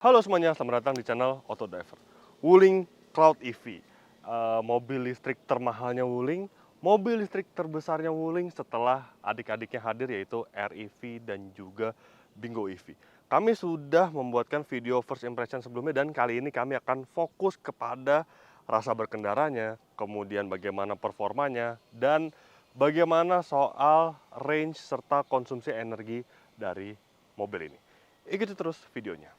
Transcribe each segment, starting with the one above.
Halo semuanya, selamat datang di channel Auto Diver. Wuling Cloud EV, mobil listrik termahalnya Wuling, mobil listrik terbesarnya Wuling setelah adik-adiknya hadir yaitu REV dan juga Bingo EV. Kami sudah membuatkan video first impression sebelumnya dan kali ini kami akan fokus kepada rasa berkendaranya, kemudian bagaimana performanya, dan bagaimana soal range serta konsumsi energi dari mobil ini. Ikuti terus videonya.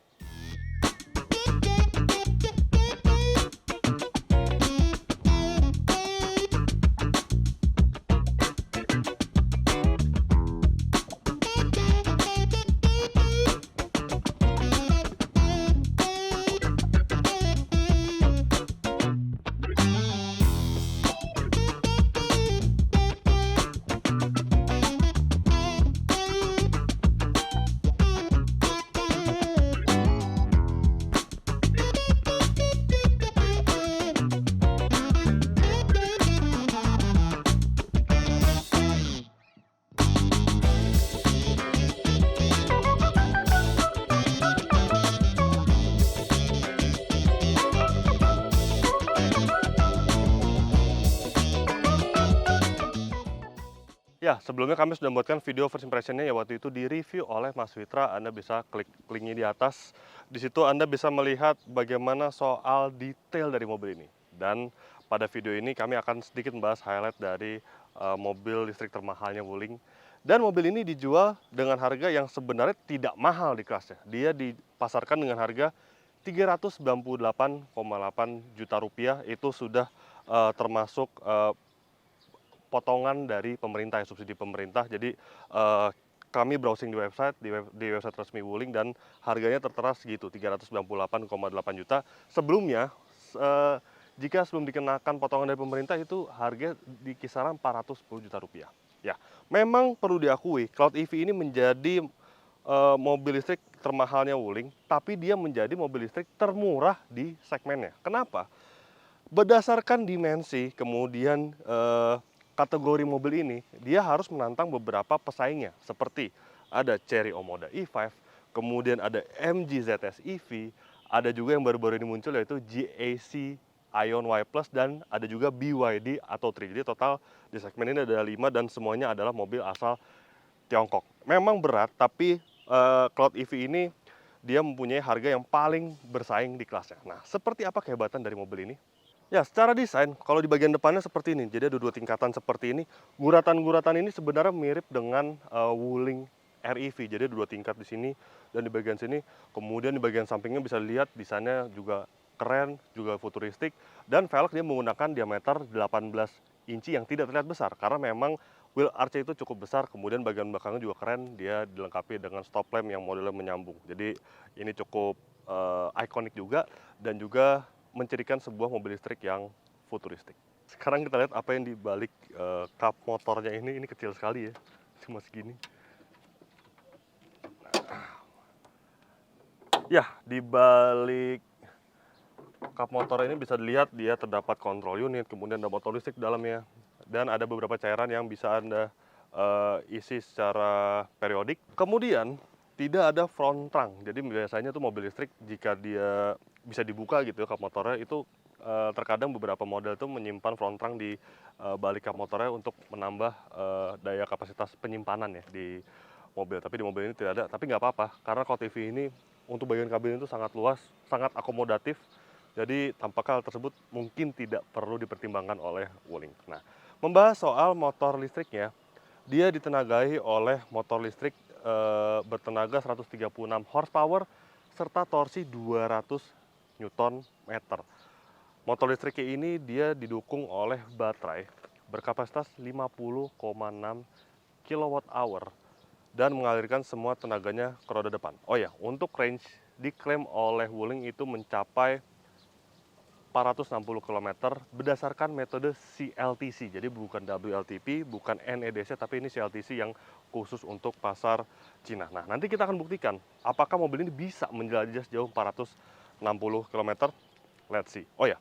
Ya, sebelumnya kami sudah membuatkan video first impression-nya ya waktu itu di-review oleh Mas Fitra. Anda bisa klik linknya di atas. Di situ Anda bisa melihat bagaimana soal detail dari mobil ini. Dan pada video ini kami akan sedikit membahas highlight dari mobil listrik termahalnya Wuling. Dan mobil ini dijual dengan harga yang sebenarnya tidak mahal di kelasnya. Dia dipasarkan dengan harga 398,8 juta rupiah. Itu sudah termasuk potongan dari pemerintah ya, subsidi pemerintah. Jadi kami browsing di website resmi Wuling dan harganya tertera segitu 398,8 juta. Sebelumnya jika sebelum dikenakan potongan dari pemerintah itu harga di kisaran 410 juta rupiah. Ya, memang perlu diakui Cloud EV ini menjadi mobil listrik termahalnya Wuling, tapi dia menjadi mobil listrik termurah di segmennya. Kenapa? Berdasarkan dimensi, kemudian kategori mobil ini, dia harus menantang beberapa pesaingnya, seperti ada Chery Omoda E5, kemudian ada MG ZS EV, ada juga yang baru-baru ini muncul yaitu GAC Ion Y Plus, dan ada juga BYD Atto 3. Jadi total di segmen ini ada 5 dan semuanya adalah mobil asal Tiongkok. Memang berat, tapi Cloud EV ini dia mempunyai harga yang paling bersaing di kelasnya. Nah, seperti apa kehebatan dari mobil ini? Ya, secara desain, kalau di bagian depannya seperti ini. Jadi ada dua tingkatan seperti ini. Guratan-guratan ini sebenarnya mirip dengan Wuling REV. Jadi ada dua tingkat di sini dan di bagian sini. Kemudian di bagian sampingnya bisa dilihat desainnya juga keren, juga futuristik. Dan velg dia menggunakan diameter 18 inci yang tidak terlihat besar. Karena memang wheel arch itu cukup besar. Kemudian bagian belakangnya juga keren. Dia dilengkapi dengan stop lamp yang modelnya menyambung. Jadi ini cukup ikonik juga dan juga mencirikan sebuah mobil listrik yang futuristik. Sekarang kita lihat apa yang dibalik kap motornya ini kecil sekali ya, cuma segini. Ya, di balik kap motor ini bisa dilihat dia terdapat kontrol unit, kemudian ada motor listrik di dalamnya, dan ada beberapa cairan yang bisa Anda isi secara periodik. Kemudian tidak ada front trunk, jadi biasanya tuh mobil listrik jika dia bisa dibuka gitu kap motornya itu terkadang beberapa model tuh menyimpan front trunk di balik kap motornya untuk menambah daya kapasitas penyimpanan ya di mobil. Tapi di mobil ini tidak ada, tapi nggak apa-apa karena Cloud EV ini untuk bagian kabin itu sangat luas, sangat akomodatif. Jadi tampaknya hal tersebut mungkin tidak perlu dipertimbangkan oleh Wuling. Nah, membahas soal motor listriknya, dia ditenagai oleh motor listrik bertenaga 136 horsepower serta torsi 200 Newton meter. Motor listriknya ini dia didukung oleh baterai berkapasitas 50,6 kWh dan mengalirkan semua tenaganya ke roda depan. Oh ya, untuk range diklaim oleh Wuling itu mencapai 460 km berdasarkan metode CLTC. Jadi bukan WLTP, bukan NEDC, tapi ini CLTC yang khusus untuk pasar Cina. Nah, nanti kita akan buktikan apakah mobil ini bisa menjelajah sejauh 460 km. Let's see. Oh ya,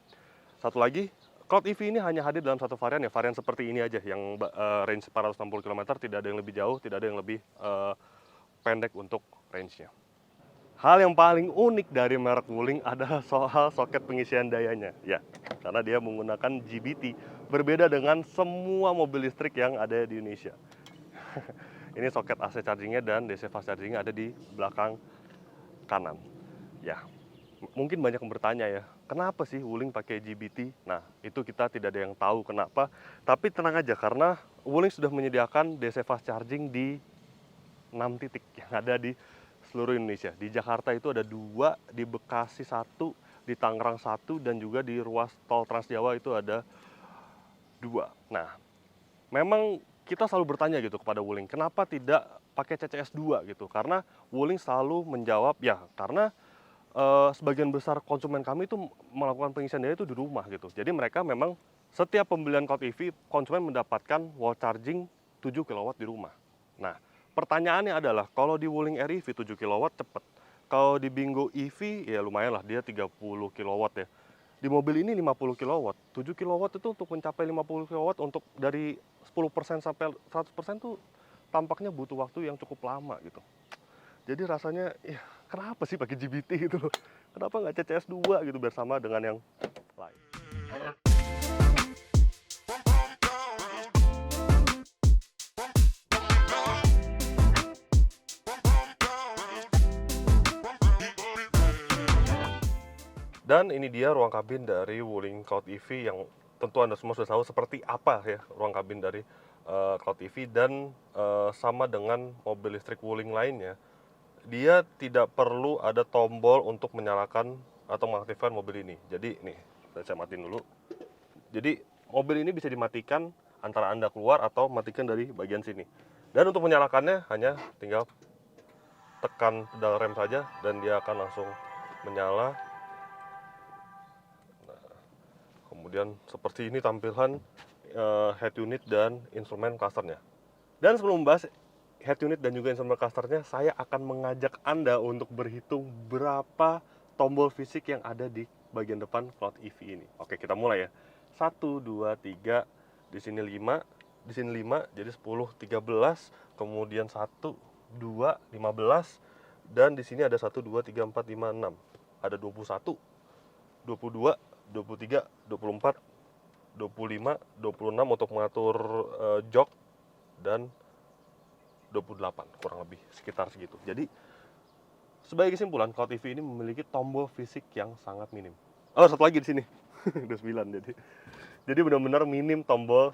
satu lagi, Cloud EV ini hanya hadir dalam satu varian ya, varian seperti ini aja yang range 460 km, tidak ada yang lebih jauh, tidak ada yang lebih pendek untuk range-nya. Hal yang paling unik dari merek Wuling adalah soal soket pengisian dayanya. Ya, karena dia menggunakan GBT, berbeda dengan semua mobil listrik yang ada di Indonesia. Ini soket AC chargingnya dan DC fast chargingnya ada di belakang kanan. Ya, mungkin banyak yang bertanya ya, kenapa sih Wuling pakai GBT? Nah, itu kita tidak ada yang tahu kenapa. Tapi tenang aja, karena Wuling sudah menyediakan DC fast charging di 6 titik yang ada di seluruh Indonesia. Di Jakarta itu ada 2, di Bekasi 1, di Tangerang 1, dan juga di ruas tol Trans Jawa itu ada 2. Nah, memang kita selalu bertanya gitu kepada Wuling, kenapa tidak pakai CCS 2 gitu? Karena Wuling selalu menjawab, ya karena sebagian besar konsumen kami itu melakukan pengisian daya itu di rumah gitu. Jadi mereka memang setiap pembelian Cloud EV, konsumen mendapatkan wall charging 7 kW di rumah. Nah, pertanyaannya adalah kalau di Wuling REV 7 kW cepat. Kalau di Bingo EV ya lumayan lah, dia 30 kW ya. Di mobil ini 50 kW. 7 kW itu untuk mencapai 50 kW untuk dari 10% sampai 100% tuh tampaknya butuh waktu yang cukup lama gitu. Jadi rasanya, ya kenapa sih pakai GBT gitu loh? Kenapa nggak CCS 2 gitu biar sama dengan yang lain? Dan ini dia ruang kabin dari Wuling Cloud EV yang tentu Anda semua sudah tahu seperti apa ya ruang kabin dari Cloud EV, dan sama dengan mobil listrik Wuling lainnya, dia tidak perlu ada tombol untuk menyalakan atau mengaktifkan mobil ini. Jadi nih, saya matiin dulu. Jadi mobil ini bisa dimatikan antara Anda keluar atau matikan dari bagian sini. Dan untuk menyalakannya hanya tinggal tekan pedal rem saja dan dia akan langsung menyala. Kemudian seperti ini tampilan head unit dan instrumen clusternya. Dan sebelum membahas head unit dan juga instrumen clusternya, saya akan mengajak Anda untuk berhitung berapa tombol fisik yang ada di bagian depan Cloud EV ini. Oke, kita mulai ya. 1, 2, 3, di sini 5, di sini 5, jadi 10, 13, kemudian 1, 2, 15, dan di sini ada 1, 2, 3, 4, 5, 6. Ada 21, 22, 23, 24, 25, 26 untuk mengatur jok, dan 28 kurang lebih sekitar segitu. Jadi sebagai kesimpulan, Cloud EV ini memiliki tombol fisik yang sangat minim. Oh, satu lagi di sini. Udah 9 jadi. Jadi benar-benar minim tombol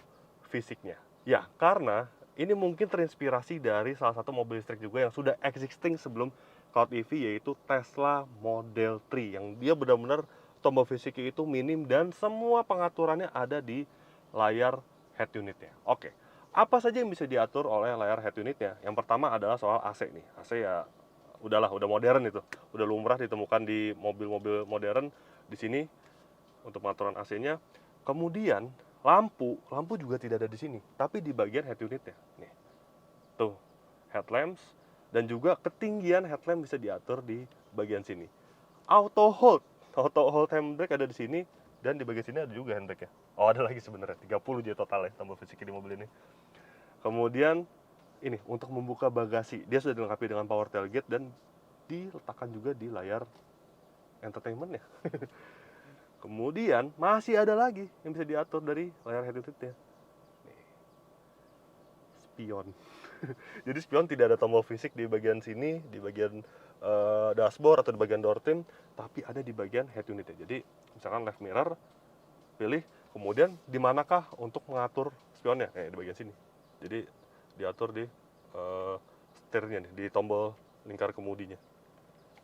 fisiknya. Ya, karena ini mungkin terinspirasi dari salah satu mobil listrik juga yang sudah existing sebelum Cloud EV, yaitu Tesla Model 3, yang dia benar-benar tombol fisiknya itu minim dan semua pengaturannya ada di layar head unitnya. Oke, apa saja yang bisa diatur oleh layar head unitnya? Yang pertama adalah soal AC nih. AC ya udahlah, udah modern itu. Udah lumrah ditemukan di mobil-mobil modern di sini untuk pengaturan AC-nya. Kemudian lampu juga tidak ada di sini, tapi di bagian head unitnya. Nih. Tuh, headlamps, dan juga ketinggian headlamp bisa diatur di bagian sini. Auto hold handbrake ada di sini, dan di bagian sini ada juga handbrake ya. Oh, ada lagi sebenarnya 30 jadi total ya tombol fisik di mobil ini. Kemudian ini untuk membuka bagasi, dia sudah dilengkapi dengan power tailgate dan diletakkan juga di layar entertainment ya. Kemudian masih ada lagi yang bisa diatur dari layar head unitnya. Spion. Jadi spion tidak ada tombol fisik di bagian sini, di bagian dashboard atau di bagian door trim, tapi ada di bagian head unitnya. Jadi misalkan left mirror, pilih, kemudian di manakah untuk mengatur spionnya? Di bagian sini. Jadi diatur di setirnya nih, di tombol lingkar kemudinya.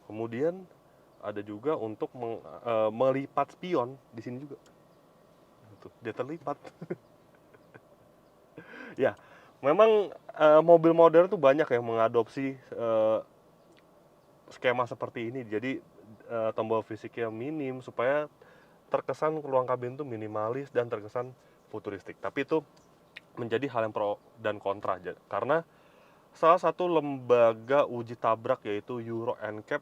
Kemudian ada juga untuk melipat spion di sini juga. Tuh, dia terlipat. Ya, memang mobil modern tuh banyak yang mengadopsi skema seperti ini. Jadi tombol fisiknya minim supaya terkesan ruang kabin tuh minimalis dan terkesan futuristik. Tapi itu menjadi hal yang pro dan kontra aja. Karena salah satu lembaga uji tabrak yaitu Euro NCAP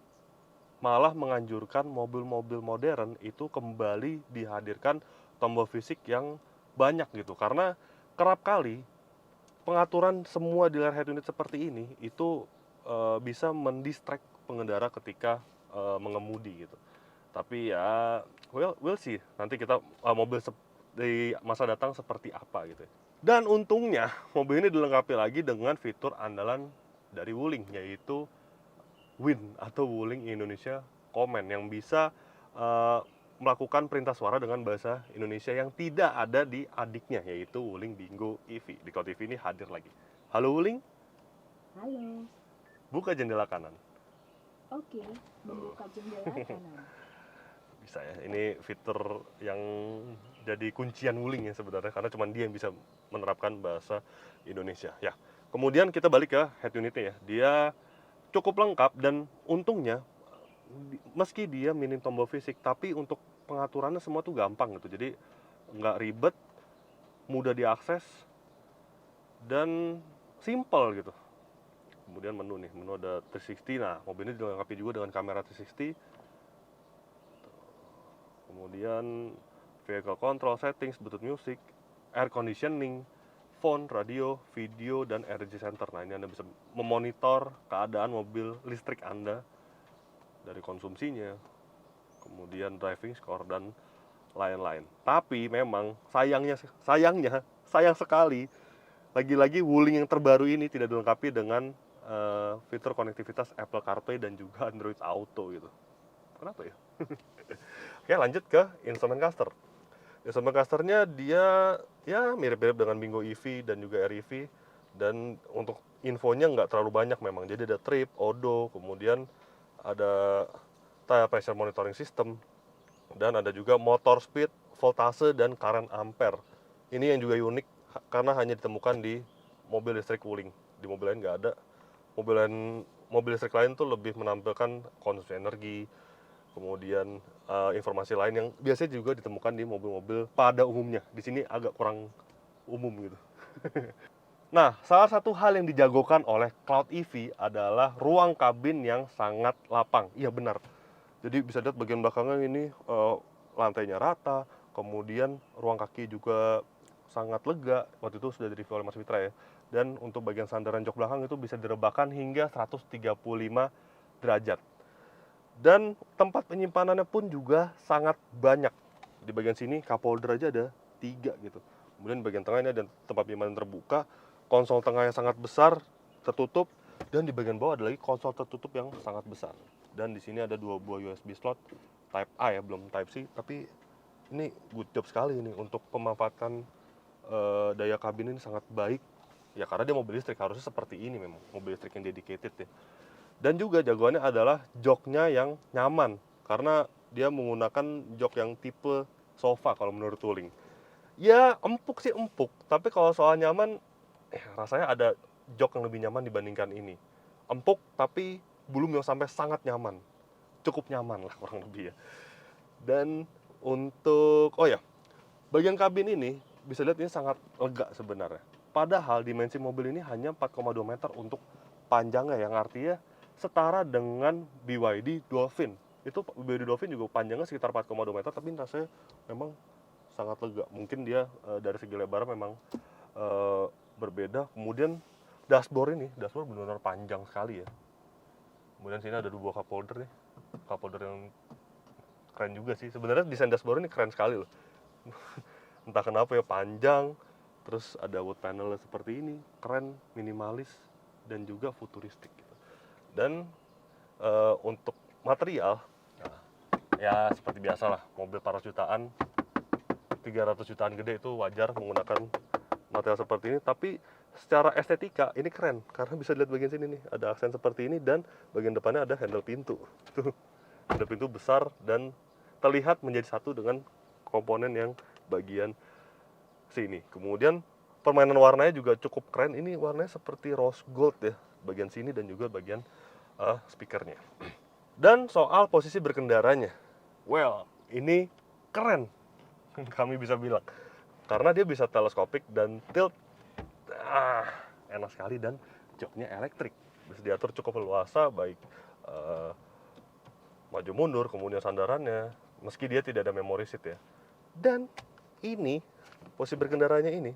malah menganjurkan mobil-mobil modern itu kembali dihadirkan tombol fisik yang banyak gitu. Karena kerap kali pengaturan semua di layar head unit seperti ini itu bisa mendistract pengendara ketika mengemudi gitu. Tapi ya, we'll see. Nanti kita mobil di masa datang seperti apa gitu. Dan untungnya mobil ini dilengkapi lagi dengan fitur andalan dari Wuling, yaitu WIN atau Wuling Indonesia Command yang bisa melakukan perintah suara dengan bahasa Indonesia yang tidak ada di adiknya, yaitu Wuling Bingo EV. Di Cloud EV ini hadir lagi. Halo Wuling. Halo. Buka jendela kanan. Oke, membuka jendela kanan. Bisa ya, ini fitur yang jadi kuncian Wuling ya sebenarnya, karena cuma dia yang bisa menerapkan bahasa Indonesia. Ya, kemudian kita balik ke head unitnya ya. Dia cukup lengkap dan untungnya meski dia minim tombol fisik, tapi untuk pengaturannya semua tuh gampang gitu. Jadi nggak ribet, mudah diakses, dan simple gitu. Kemudian menu nih, menu ada 360. Nah, mobil ini dilengkapi juga dengan kamera 360. Kemudian vehicle control, settings, Bluetooth music, air conditioning, phone, radio, video, dan energy center. Nah, ini Anda bisa memonitor keadaan mobil listrik Anda dari konsumsinya, kemudian driving score, dan lain-lain. Tapi memang sayang sekali, lagi-lagi Wuling yang terbaru ini tidak dilengkapi dengan fitur konektivitas Apple CarPlay dan juga Android Auto gitu. Kenapa ya? Oke, lanjut ke instrument cluster. Instrument clusternya dia ya mirip-mirip dengan Bingo EV dan juga REV, dan untuk infonya nggak terlalu banyak memang. Jadi ada trip, odo, kemudian ada tire pressure monitoring system, dan ada juga motor speed, voltase, dan current ampere. Ini yang juga unik karena hanya ditemukan di mobil listrik Wuling. Di mobil lain nggak ada. Mobil listrik lain tuh lebih menampilkan konsumsi energi, kemudian informasi lain yang biasanya juga ditemukan di mobil-mobil pada umumnya. Di sini agak kurang umum gitu. Nah, salah satu hal yang dijagokan oleh Cloud EV adalah ruang kabin yang sangat lapang. Iya benar. Jadi bisa lihat bagian belakangnya ini lantainya rata, kemudian ruang kaki juga sangat lega. Waktu itu sudah di-review oleh Mas Fitra ya. Dan untuk bagian sandaran jok belakang itu bisa direbahkan hingga 135 derajat. Dan tempat penyimpanannya pun juga sangat banyak. Di bagian sini cup holder aja ada 3 gitu. Kemudian bagian tengah ini ada tempat penyimpanan terbuka, konsol tengah yang sangat besar, tertutup, dan di bagian bawah ada lagi konsol tertutup yang sangat besar. Dan di sini ada 2 buah USB slot Type A ya, belum Type C, tapi ini good job sekali ini untuk pemanfaatan daya kabin ini sangat baik. Ya karena dia mobil listrik, harusnya seperti ini memang, mobil listrik yang dedicated ya. Dan juga jagoannya adalah joknya yang nyaman, karena dia menggunakan jok yang tipe sofa kalau menurut Wuling. Ya empuk sih empuk, tapi kalau soal nyaman, rasanya ada jok yang lebih nyaman dibandingkan ini. Empuk tapi belum yang sampai sangat nyaman, cukup nyaman lah kurang lebih ya. Dan untuk, oh ya, bagian kabin ini bisa lihat ini sangat lega sebenarnya. Padahal dimensi mobil ini hanya 4,2 meter untuk panjangnya, yang artinya setara dengan BYD Dolphin. Itu BYD Dolphin juga panjangnya sekitar 4,2 meter, tapi rasanya memang sangat lega. Mungkin dia dari segi lebar memang berbeda. Kemudian dashboard benar-benar panjang sekali ya. Kemudian sini ada 2 buah cup holder nih. Cup holder yang keren juga sih. Sebenarnya desain dashboard ini keren sekali loh. Entah kenapa ya, panjang, terus ada wood panel seperti ini, keren, minimalis, dan juga futuristik gitu. Dan untuk material, nah, ya seperti biasa lah, mobil 400 jutaan, 300 jutaan gede itu wajar menggunakan material seperti ini. Tapi secara estetika ini keren, karena bisa dilihat bagian sini nih, ada aksen seperti ini, dan bagian depannya ada handle pintu. Handle pintu besar dan terlihat menjadi satu dengan komponen yang bagian sini. Kemudian permainan warnanya juga cukup keren. Ini warnanya seperti rose gold ya, bagian sini dan juga bagian speakernya. Dan soal posisi berkendaranya, well, ini keren, kami bisa bilang, karena dia bisa teleskopik dan tilt, enak sekali, dan joknya elektrik, bisa diatur cukup leluasa, baik maju mundur, kemudian sandarannya, meski dia tidak ada memory seat ya. Dan ini posisi berkendaranya ini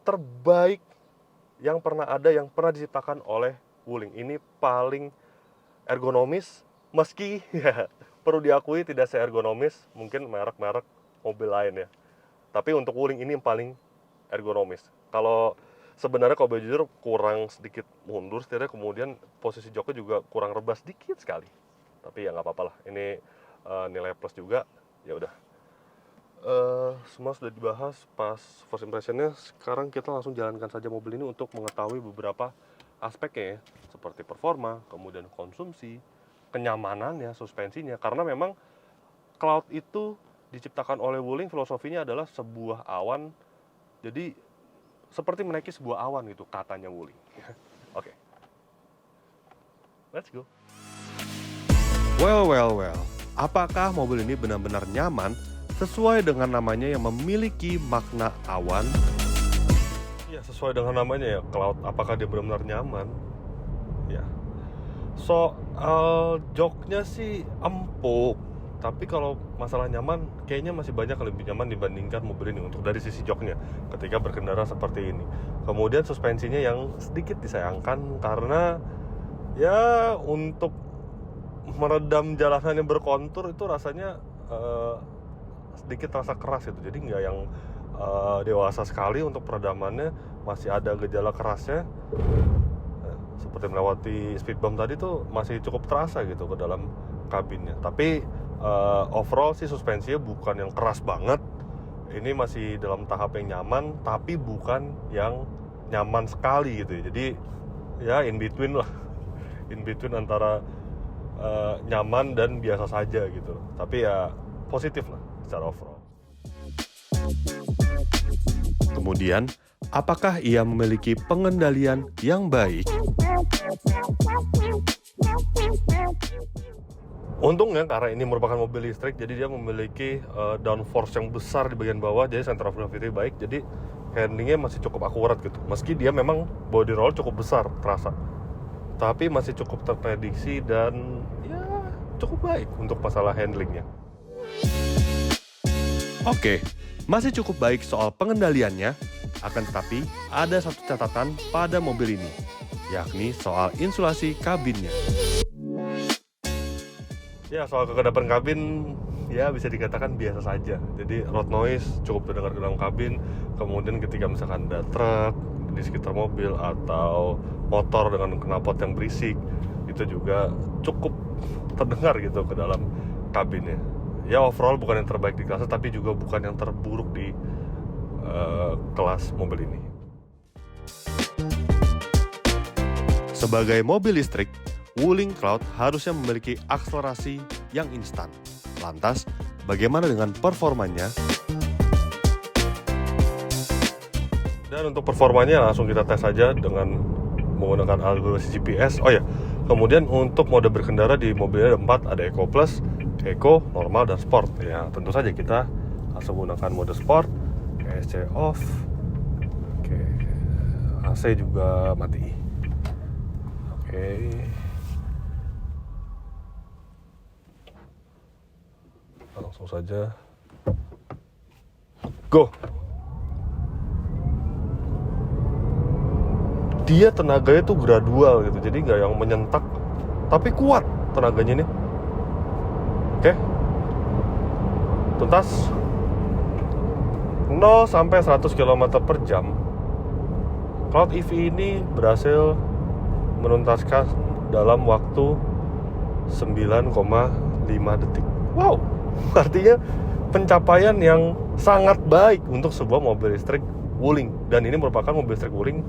terbaik yang pernah ada, yang pernah diciptakan oleh Wuling. Ini paling ergonomis, meski ya perlu diakui tidak seergonomis mungkin merek-merek mobil lain ya. Tapi untuk Wuling ini yang paling ergonomis. Kalau sebenarnya kalau boleh jujur kurang sedikit mundur setirnya, kemudian posisi joknya juga kurang rebas dikit sekali. Tapi ya nggak apa-apa lah. Ini nilai plus juga. Ya udah. Semua sudah dibahas pas first impressionnya. Sekarang kita langsung jalankan saja mobil ini untuk mengetahui beberapa aspeknya ya, seperti performa, kemudian konsumsi, kenyamanannya, suspensinya. Karena memang Cloud itu diciptakan oleh Wuling, filosofinya adalah sebuah awan. Jadi seperti menaiki sebuah awan gitu katanya Wuling. Oke. Let's go. Well. Apakah mobil ini benar-benar nyaman sesuai dengan namanya yang memiliki makna awan? Ya, sesuai dengan namanya ya, Cloud. Apakah dia benar-benar nyaman? Ya. Soal joknya sih empuk. Tapi kalau masalah nyaman, kayaknya masih banyak yang lebih nyaman dibandingkan mobil ini untuk dari sisi joknya ketika berkendara seperti ini. Kemudian suspensinya yang sedikit disayangkan karena ya untuk meredam jalanan yang berkontur itu rasanya sedikit rasa keras itu. Jadi nggak yang dewasa sekali untuk peredamannya, masih ada gejala kerasnya. Seperti melewati speed bump tadi tuh masih cukup terasa gitu ke dalam kabinnya. Tapi overall sih suspensinya bukan yang keras banget. Ini masih dalam tahap yang nyaman, tapi bukan yang nyaman sekali gitu ya. Jadi ya in between lah. In between antara nyaman dan biasa saja gitu. Tapi ya positif lah secara overall. Kemudian, apakah ia memiliki pengendalian yang baik? Untungnya karena ini merupakan mobil listrik, jadi dia memiliki downforce yang besar di bagian bawah, jadi center of gravity baik, jadi handlingnya masih cukup akurat gitu. Meski dia memang body roll cukup besar terasa, tapi masih cukup terprediksi dan ya cukup baik untuk masalah handlingnya. Oke, masih cukup baik soal pengendaliannya, akan tetapi ada satu catatan pada mobil ini, yakni soal insulasi kabinnya. Ya, soal kekedapan kabin ya bisa dikatakan biasa saja. Jadi road noise cukup terdengar ke dalam kabin. Kemudian ketika misalkan ada truk di sekitar mobil atau motor dengan knalpot yang berisik, itu juga cukup terdengar gitu ke dalam kabinnya. Ya overall bukan yang terbaik di kelasnya, tapi juga bukan yang terburuk di kelas mobil ini. Sebagai mobil listrik, Wuling Cloud harusnya memiliki akselerasi yang instan. Lantas, bagaimana dengan performanya? Dan untuk performanya langsung kita tes saja dengan menggunakan algoritma GPS. Oh ya, kemudian untuk mode berkendara di mobilnya ada 4, ada Eco Plus, Eco, Normal, dan Sport. Ya, tentu saja kita langsung menggunakan mode Sport, ESC off, oke, AC juga mati. Oke. Langsung saja go. Dia tenaganya tuh gradual gitu, jadi nggak yang menyentak, tapi kuat tenaganya ini. Oke. Tuntas 0 sampai 100 km per jam. Cloud EV ini berhasil menuntaskan dalam waktu 9,5 detik. Wow, artinya pencapaian yang sangat baik untuk sebuah mobil listrik Wuling. Dan ini merupakan mobil listrik Wuling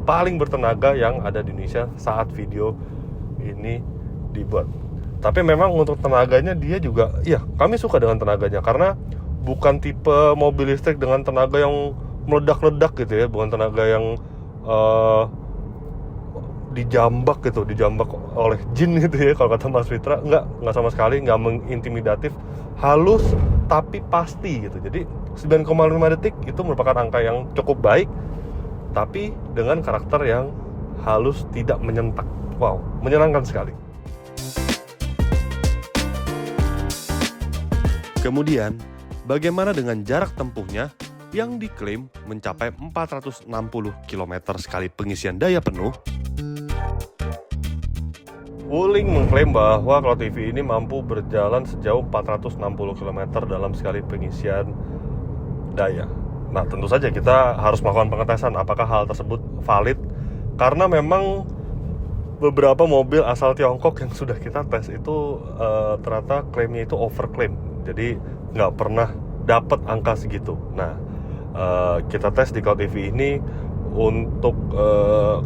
paling bertenaga yang ada di Indonesia saat video ini dibuat. Tapi memang untuk tenaganya dia juga, iya kami suka dengan tenaganya. Karena bukan tipe mobil listrik dengan tenaga yang meledak-ledak gitu ya. Bukan tenaga yang dijambak oleh jin gitu ya kalau kata Mas Fitra. Enggak sama sekali, enggak mengintimidatif, halus tapi pasti gitu. Jadi 9,5 detik itu merupakan angka yang cukup baik, tapi dengan karakter yang halus, tidak menyentak. Wow, menyenangkan sekali. Kemudian, bagaimana dengan jarak tempuhnya yang diklaim mencapai 460 km sekali pengisian daya penuh? Wuling mengklaim bahwa Cloud EV ini mampu berjalan sejauh 460 km dalam sekali pengisian daya. Nah, tentu saja kita harus melakukan pengetesan apakah hal tersebut valid, karena memang beberapa mobil asal Tiongkok yang sudah kita tes itu ternyata klaimnya itu overclaim, jadi nggak pernah dapat angka segitu. Nah, kita tes di Cloud EV ini untuk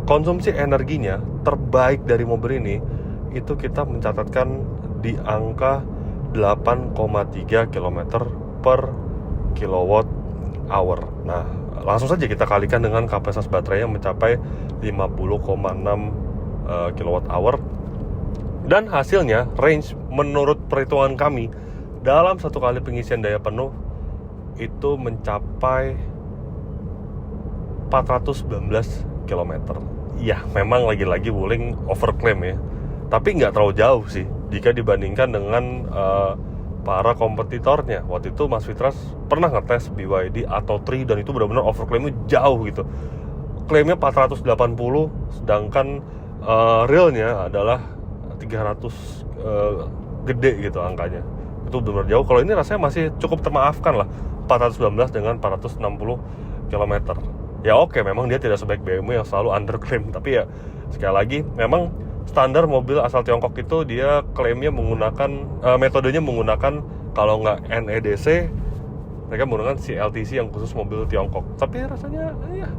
konsumsi energinya terbaik dari mobil ini itu kita mencatatkan di angka 8,3 km per kilowatt hour. Nah, langsung saja kita kalikan dengan kapasitas baterai yang mencapai 50,6 kilowatt hour, dan hasilnya range menurut perhitungan kami dalam satu kali pengisian daya penuh itu mencapai 419 km. Ya, memang lagi-lagi Wuling overclaim ya, tapi nggak terlalu jauh sih jika dibandingkan dengan para kompetitornya. Waktu itu Mas Fitras pernah ngetes BYD atau Tri dan itu benar-benar overclaimnya jauh gitu. Klaimnya 480, sedangkan realnya adalah 300 gede gitu angkanya. Itu benar-benar jauh. Kalau ini rasanya masih cukup termaafkan lah, 419 dengan 460 km. Ya oke, memang dia tidak sebaik BMW yang selalu underclaim, tapi ya sekali lagi memang standar mobil asal Tiongkok itu dia klaimnya menggunakan metodenya menggunakan, kalau nggak NEDC, mereka menggunakan CLTC yang khusus mobil Tiongkok. Tapi rasanya ya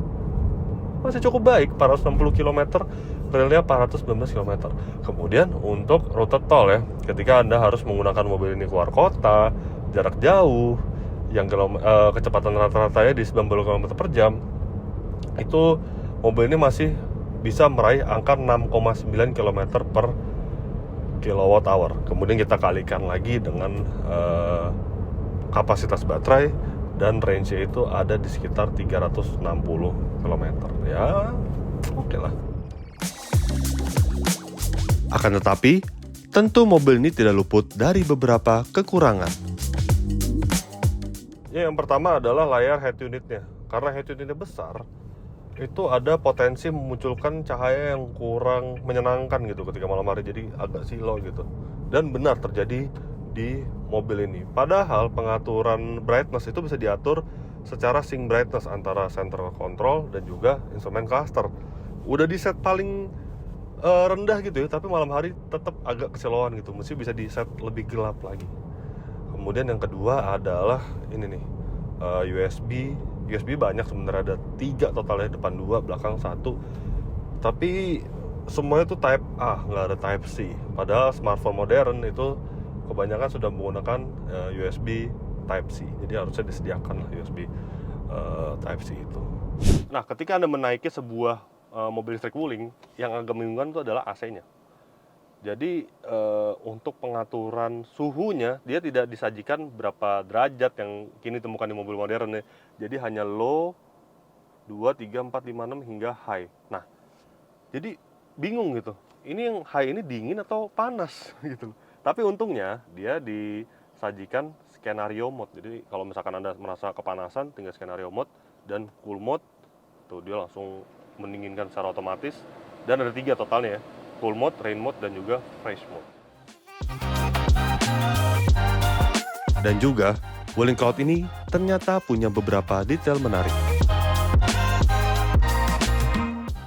masih cukup baik, 460 km, realnya 419 km. Kemudian untuk rute tol ya, ketika Anda harus menggunakan mobil ini keluar kota, jarak jauh, yang kecepatan rata-ratanya di 90 km per jam, itu mobil ini masih bisa meraih angka 6,9 km per kilowatt hour. Kemudian kita kalikan lagi dengan kapasitas baterai, dan range-nya itu ada di sekitar 360 km. Ya, oke lah. Akan tetapi, tentu mobil ini tidak luput dari beberapa kekurangan. Ya, yang pertama adalah layar head unitnya. Karena head unitnya besar, itu ada potensi memunculkan cahaya yang kurang menyenangkan gitu ketika malam hari, jadi agak silau gitu. Dan benar terjadi di mobil ini. Padahal pengaturan brightness itu bisa diatur secara sync brightness antara center control dan juga instrument cluster. Udah di set paling rendah gitu ya, tapi malam hari tetap agak kesilauan gitu. Mesti bisa di set lebih gelap lagi. Kemudian yang kedua adalah ini nih, USB banyak sebenarnya, ada 3 totalnya, depan 2, belakang 1. Tapi semuanya tuh Type A, nggak ada Type C. Padahal smartphone modern itu kebanyakan sudah menggunakan USB Type C. Jadi harusnya disediakan lah USB Type C itu. Nah, ketika Anda menaiki sebuah mobil listrik Wuling, yang agak membingungkan itu adalah AC-nya. Jadi untuk pengaturan suhunya dia tidak disajikan berapa derajat yang kini ditemukan di mobil modern ya. Jadi hanya low, 2, 3, 4, 5, 6 hingga high. Nah, jadi bingung gitu. Ini yang high ini dingin atau panas gitu. Tapi untungnya dia disajikan skenario mode. Jadi kalau misalkan Anda merasa kepanasan, tinggal skenario mode, dan cool mode. Tuh dia langsung mendinginkan secara otomatis. Dan ada 3 totalnya ya. Cool mode, rain mode, dan juga fresh mode. Dan juga, Wuling Cloud ini ternyata punya beberapa detail menarik.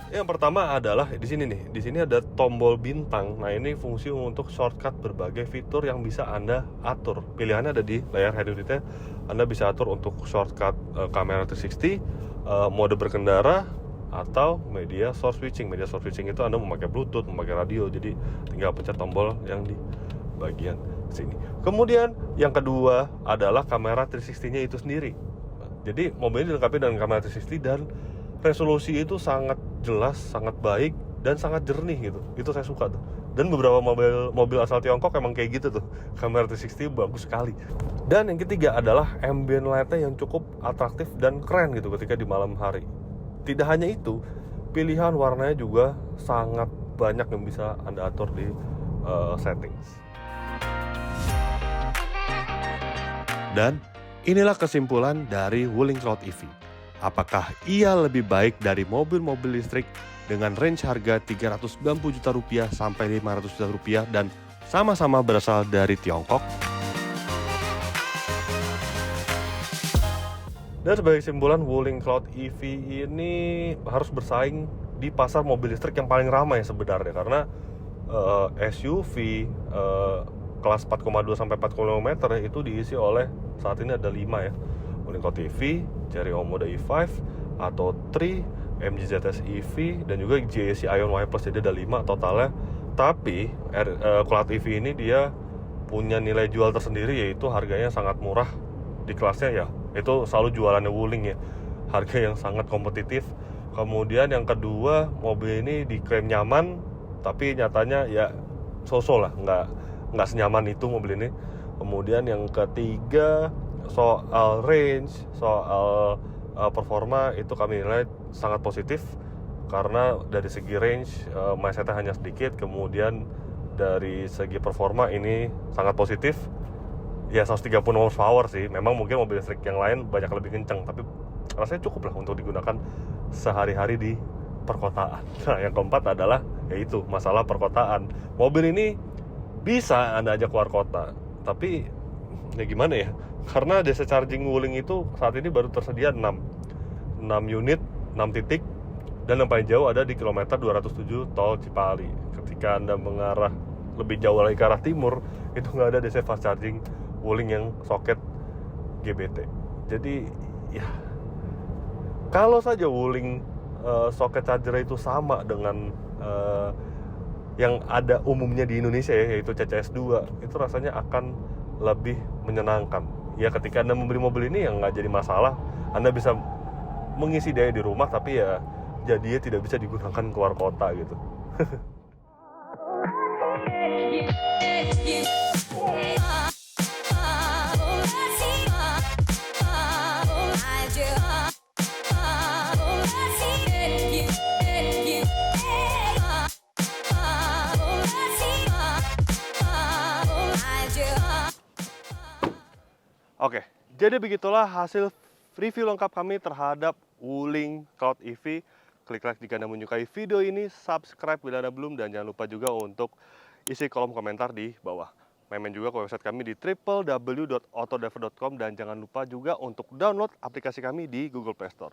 Yang pertama adalah di sini nih. Di sini ada tombol bintang. Nah, ini fungsi untuk shortcut berbagai fitur yang bisa Anda atur. Pilihannya ada di layar head unitnya. Anda bisa atur untuk shortcut kamera 360, mode berkendara, atau media source switching. Media source switching itu Anda memakai Bluetooth, memakai radio, jadi tinggal pencet tombol yang di bagian sini. Kemudian yang kedua adalah kamera 360-nya itu sendiri. Jadi mobil ini dilengkapi dengan kamera 360 dan resolusi itu sangat jelas, sangat baik, dan sangat jernih gitu. Itu saya suka tuh. Dan beberapa mobil asal Tiongkok emang kayak gitu tuh. Kamera 360 bagus sekali. Dan yang ketiga adalah ambient light-nya yang cukup atraktif dan keren gitu ketika di malam hari. Tidak hanya itu, pilihan warnanya juga sangat banyak yang bisa Anda atur di settings. Dan inilah kesimpulan dari Wuling Cloud EV. Apakah ia lebih baik dari mobil-mobil listrik dengan range harga Rp390 juta sampai Rp500 juta dan sama-sama berasal dari Tiongkok. Dan sebagai kesimpulan, Wuling Cloud EV ini harus bersaing di pasar mobil listrik yang paling ramai sebenarnya, karena SUV kelas 4,2 sampai 4,5 meter itu diisi oleh saat ini ada 5 ya. Wuling Cloud EV, Chery Omoda E5, atau 3, MG ZS EV, dan juga GAC Ion Y Plus. Jadi ada 5 totalnya. Tapi Cloud EV ini dia punya nilai jual tersendiri, yaitu harganya sangat murah di kelasnya ya. Itu selalu jualannya Wuling ya, harga yang sangat kompetitif. Kemudian yang kedua, mobil ini diklaim nyaman, tapi nyatanya ya so-so lah, nggak senyaman itu mobil ini. Kemudian yang ketiga, soal range, soal performa itu kami nilai sangat positif, karena dari segi range mindsetnya hanya sedikit. Kemudian dari segi performa ini sangat positif. Ya 130 horsepower sih, memang mungkin mobil listrik yang lain banyak lebih kencang, tapi rasanya cukup lah untuk digunakan sehari-hari di perkotaan. Nah, yang keempat adalah yaitu masalah perkotaan. Mobil ini bisa Anda ajak keluar kota, tapi ya gimana ya, karena DC charging Wuling itu saat ini baru tersedia 6 unit, 6 titik, dan yang paling jauh ada di kilometer 207 tol Cipali. Ketika Anda mengarah lebih jauh lagi ke arah timur, itu nggak ada DC fast charging Wuling yang soket GBT. Jadi ya, kalau saja Wuling soket charger itu sama dengan yang ada umumnya di Indonesia ya, yaitu CCS2, itu rasanya akan lebih menyenangkan. Ya ketika Anda membeli mobil ini yang nggak jadi masalah, Anda bisa mengisi daya di rumah, tapi ya jadinya tidak bisa digunakan keluar kota gitu. Oke, jadi begitulah hasil review lengkap kami terhadap Wuling Cloud EV. Klik like jika Anda menyukai video ini, subscribe bila Anda belum, dan jangan lupa juga untuk isi kolom komentar di bawah. Main juga ke website kami di www.autodriver.com, dan jangan lupa juga untuk download aplikasi kami di Google Play Store.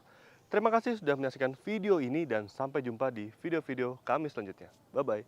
Terima kasih sudah menyaksikan video ini, dan sampai jumpa di video-video kami selanjutnya. Bye-bye.